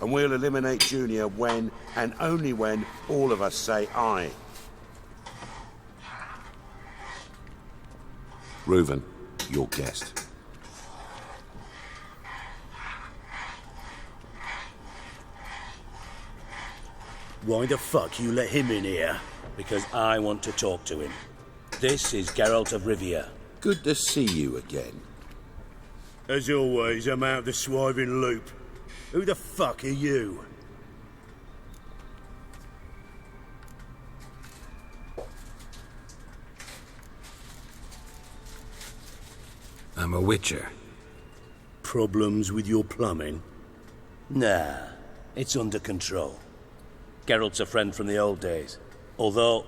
And we'll eliminate Junior when, and only when, all of us say aye. Reuven, your guest. Why the fuck you let him in here? Because I want to talk to him. This is Geralt of Rivia. Good to see you again. As always, I'm out the swiving loop. Who the fuck are you? I'm a witcher. Problems with your plumbing? Nah, it's under control. Geralt's a friend from the old days. Although...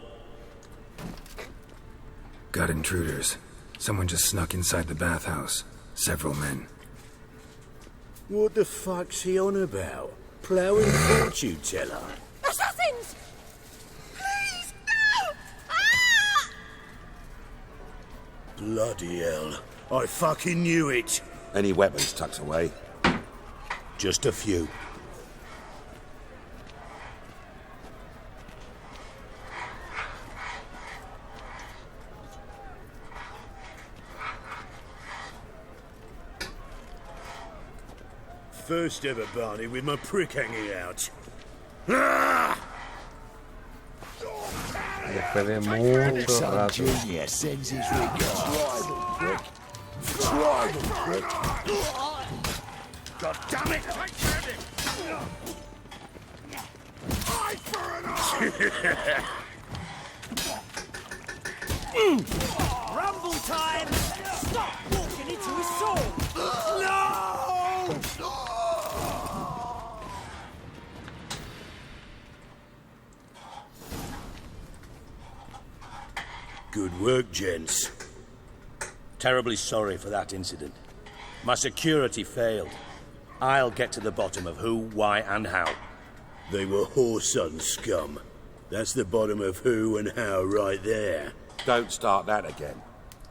Got intruders. Someone just snuck inside the bathhouse. Several men. What the fuck's he on about? Ploughing fortune teller? Assassins! Please, no! Ah! Bloody hell. I fucking knew it. Any weapons tucked away? Just a few. First ever Barney with my prick hanging out. Ah! Después de mucho rato. Junior sends his regards. Tribal prick. God damn it! Eye for an eye! Rumble time! Stop walking into his soul! No! Good work, gents. Terribly sorry for that incident. My security failed. I'll get to the bottom of who, why, and how. They were whoreson scum. That's the bottom of who and how right there. Don't start that again.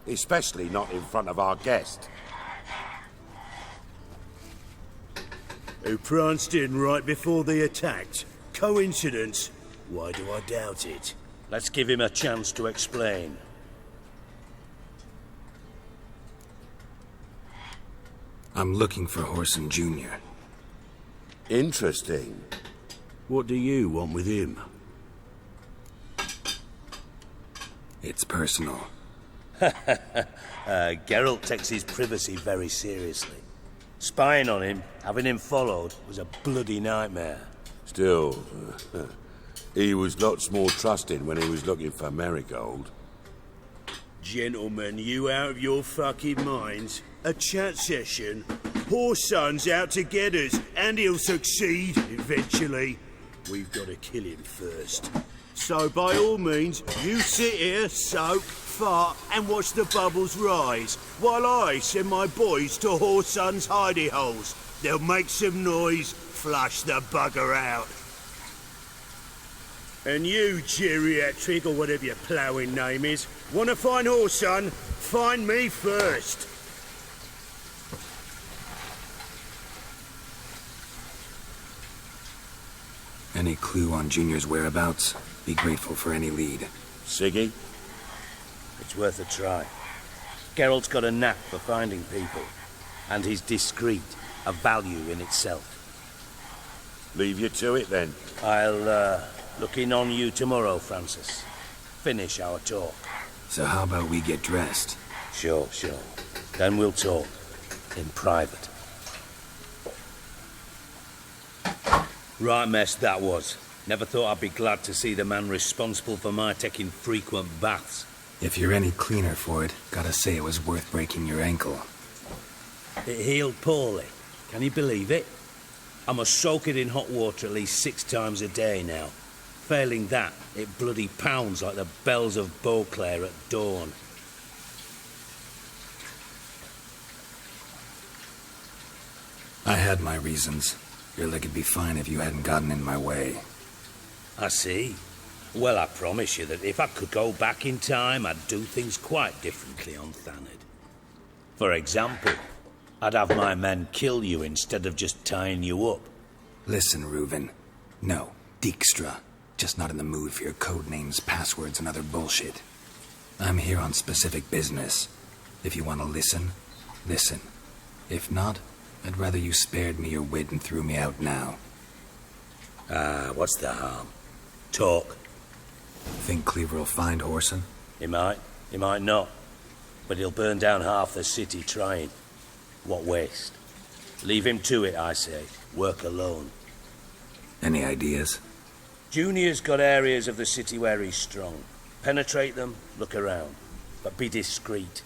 Especially not in front of our guest. Who pranced in right before they attacked. Coincidence? Why do I doubt it? Let's give him a chance to explain. I'm looking for Whoreson Jr. Interesting. What do you want with him? It's personal. Geralt takes his privacy very seriously. Spying on him, having him followed, was a bloody nightmare. Still, he was lots more trusted when he was looking for Marigold. Gentlemen, you out of your fucking minds? A chat session? Whoreson's out to get us, and he'll succeed, eventually. We've got to kill him first. So by all means, you sit here, soak, fart, and watch the bubbles rise, while I send my boys to Whoreson's hidey holes. They'll make some noise, flush the bugger out. And you, geriatric, or whatever your ploughing name is, want to find Whoreson? Find me first. Any clue on Junior's whereabouts? Be grateful for any lead. Siggy? It's worth a try. Geralt's got a knack for finding people. And he's discreet, a value in itself. Leave you to it, then. I'll, look in on you tomorrow, Francis. Finish our talk. So how about we get dressed? Sure. Then we'll talk. In private. Right mess that was. Never thought I'd be glad to see the man responsible for my taking frequent baths. If you're any cleaner for it, gotta say it was worth breaking your ankle. It healed poorly. Can you believe it? I must soak it in hot water at least 6 times a day now. Failing that, it bloody pounds like the bells of Beauclair at dawn. I had my reasons. Your leg would be fine if you hadn't gotten in my way. I see. Well, I promise you that if I could go back in time, I'd do things quite differently on Thanedd. For example, I'd have my men kill you instead of just tying you up. Listen, Reuven. No, Dijkstra. Just not in the mood for your code names, passwords, and other bullshit. I'm here on specific business. If you want to listen, listen. If not, I'd rather you spared me your wit and threw me out now. What's the harm? Talk. Think Cleaver will find Whoreson? He might not. But he'll burn down half the city trying. What waste. Leave him to it, I say. Work alone. Any ideas? Junior's got areas of the city where he's strong. Penetrate them, look around. But be discreet.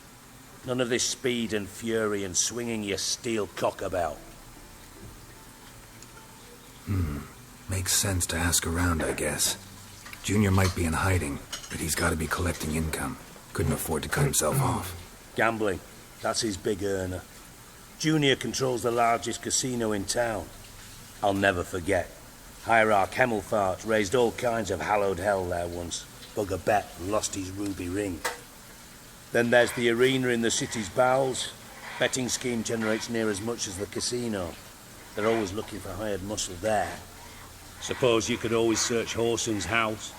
None of this speed and fury and swinging your steel cock about. Makes sense to ask around, I guess. Junior might be in hiding, but he's got to be collecting income. Couldn't afford to cut himself off. Gambling. That's his big earner. Junior controls the largest casino in town. I'll never forget. Hierarch Hemmelfart raised all kinds of hallowed hell there once. Bugger bet and lost his ruby ring. Then there's the arena in the city's bowels. Betting scheme generates near as much as the casino. They're always looking for hired muscle there. Suppose you could always search Horson's house,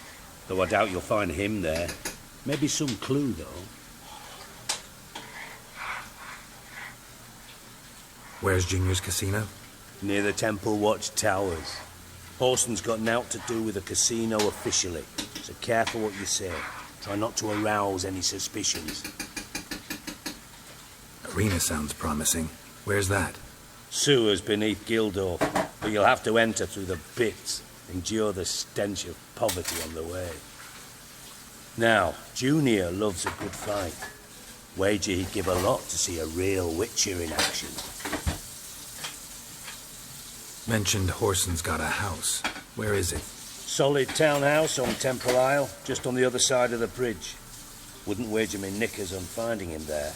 though I doubt you'll find him there. Maybe some clue, though. Where's Junior's casino? Near the Temple Watch Towers. Horson's got nought to do with the casino officially, so careful what you say. Try not to arouse any suspicions. Arena sounds promising. Where's that? Sewers beneath Gildorf, but you'll have to enter through the bits, endure the stench of poverty on the way. Now, Junior loves a good fight. Wager he'd give a lot to see a real Witcher in action. Mentioned Horson's got a house. Where is it? Solid townhouse on Temple Isle, just on the other side of the bridge. Wouldn't wager me knickers on finding him there.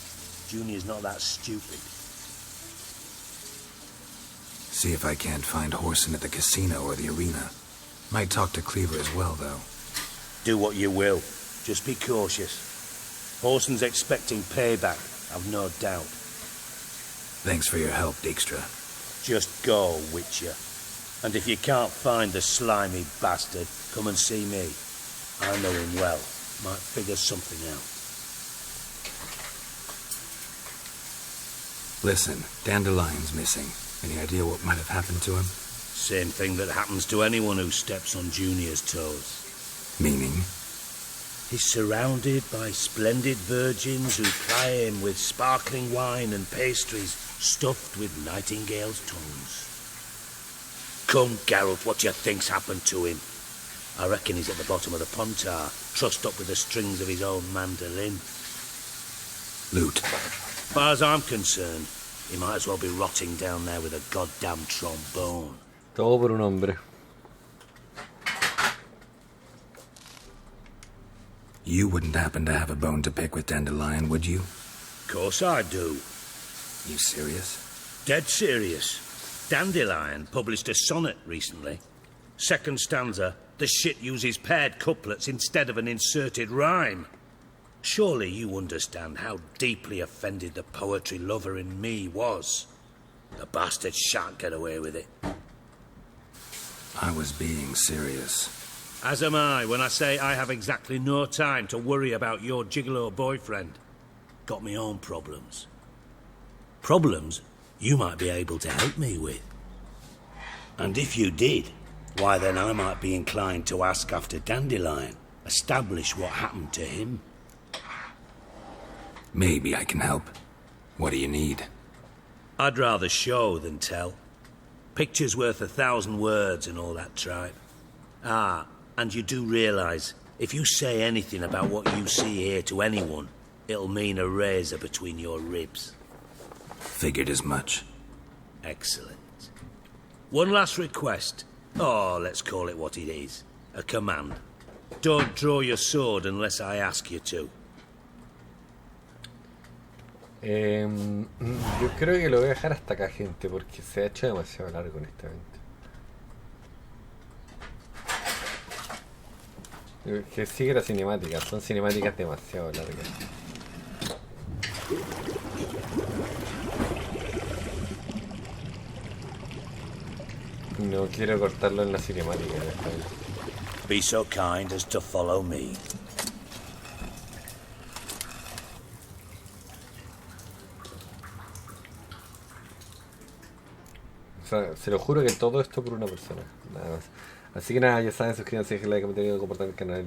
Junior's not that stupid. See if I can't find Horson at the casino or the arena. Might talk to Cleaver as well, though. Do what you will. Just be cautious. Horson's expecting payback, I've no doubt. Thanks for your help, Dijkstra. Just go, Witcher. And if you can't find the slimy bastard, come and see me. I know him well. Might figure something out. Listen, Dandelion's missing. Any idea what might have happened to him? Same thing that happens to anyone who steps on Junior's toes. Meaning? He's surrounded by splendid virgins who ply him with sparkling wine and pastries stuffed with nightingales' tongues. Come, Geralt, what do you think's happened to him? I reckon he's at the bottom of the Pontar, trussed up with the strings of his own mandolin. Loot. As far as I'm concerned, he might as well be rotting down there with a goddamn trombone. Todo por un hombre. You wouldn't happen to have a bone to pick with Dandelion, would you? Of course I do. You serious? Dead serious. Dandelion published a sonnet recently. Second stanza, the shit uses paired couplets instead of an inserted rhyme. Surely you understand how deeply offended the poetry lover in me was. The bastard shan't get away with it. I was being serious. As am I when I say I have exactly no time to worry about your gigolo boyfriend. Got me own problems. Problems you might be able to help me with. And if you did, why then I might be inclined to ask after Dandelion, establish what happened to him. Maybe I can help. What do you need? I'd rather show than tell. Picture's worth 1,000 words and all that tripe. Ah, and you do realise, if you say anything about what you see here to anyone, it'll mean a razor between your ribs. Figured as much. Excellent. One last request. Oh, let's call it what it is. A command. Don't draw your sword unless I ask you to. Yo creo que lo voy a dejar hasta acá, gente, porque se ha hecho demasiado largo, honestamente. Que sigue la cinemática, son cinemáticas demasiado largas. No quiero cortarlo en la cinemática. Be so kind as to follow me. O sea, se lo juro que todo esto por una persona, nada más. Así que nada, ya saben, suscríbanse, dejen like, comenten, compartan el canal y